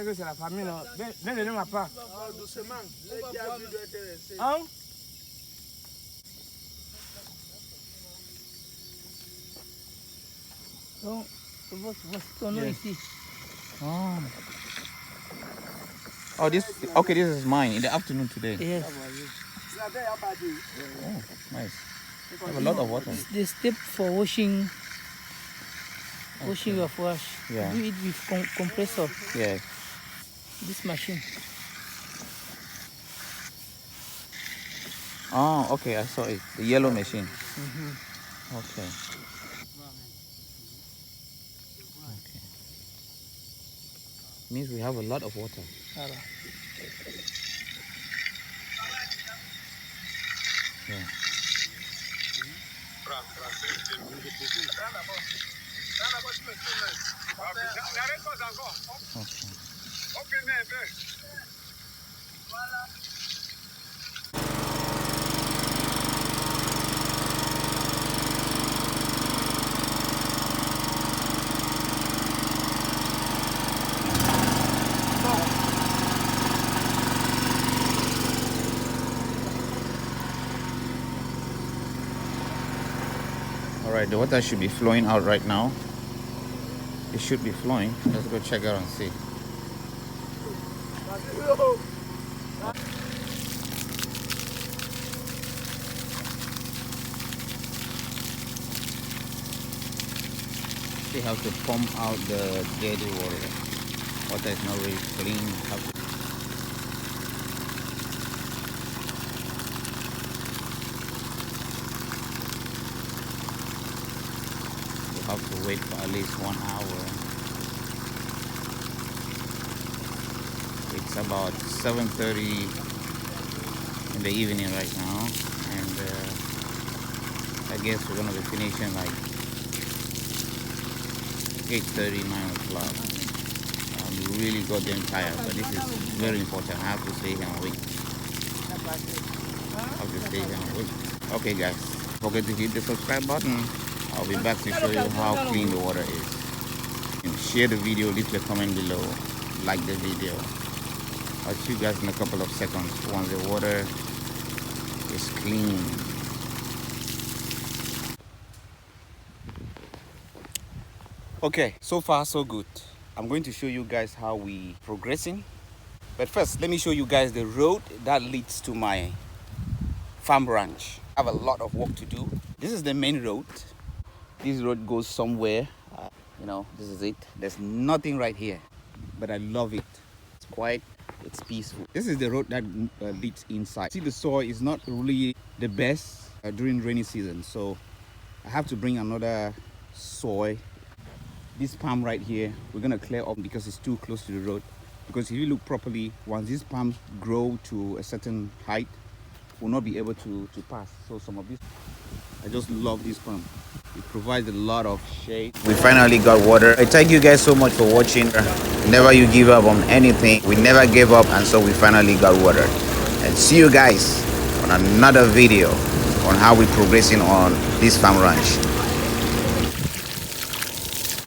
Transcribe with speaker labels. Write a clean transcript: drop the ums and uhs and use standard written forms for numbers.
Speaker 1: que c'est la famille, non. Ne donne-moi pas.
Speaker 2: Doucement. Les gars doivent être restés.
Speaker 1: Hein? Donc, voici ton eau ici.
Speaker 3: Oh. Oh, this is mine in the afternoon today.
Speaker 1: Yes.
Speaker 3: Oh, nice. I have a lot of water.
Speaker 1: The step for washing your wash.
Speaker 3: Yeah.
Speaker 1: Do it with compressor.
Speaker 3: Yeah.
Speaker 1: This machine.
Speaker 3: Oh, okay, I saw it. The yellow machine.
Speaker 1: Mm-hmm.
Speaker 3: Okay. Means we have a lot of water. Yeah. Alright, the water should be flowing out right now. It should be flowing. Let's go check out and see. They have to pump out the dirty water. Water is not really clean. Have to wait for at least 1 hour. It's about 7:30 in the evening right now, and I guess we're gonna be finishing like 8:30, 9 o'clock. I'm really goddamn tired, but this is very important. I have to stay here and wait. Okay guys, don't forget to hit the subscribe button. I'll be back to show you how clean the water is. And share the video, leave a comment below, like the video. I'll see you guys in a couple of seconds once the water is clean. Okay, so far so good. I'm going to show you guys how we progressing. But first, let me show you guys the road that leads to my farm ranch. I have a lot of work to do. This is the main road. This road goes somewhere, you know, this is it. There's nothing right here, but I love it. It's quiet, it's peaceful. This is the road that leads inside. See, the soil is not really the best during rainy season, so I have to bring another soil. This palm right here, we're gonna clear up because it's too close to the road. Because if you look properly, once these palms grow to a certain height, we'll not be able to pass. So some of these, I just love this palm. It provides a lot of shade. We finally got water. I thank you guys so much for watching. Never you give up on anything. We never gave up, and so we finally got water. And see you guys on another video on how we're progressing on this farm ranch.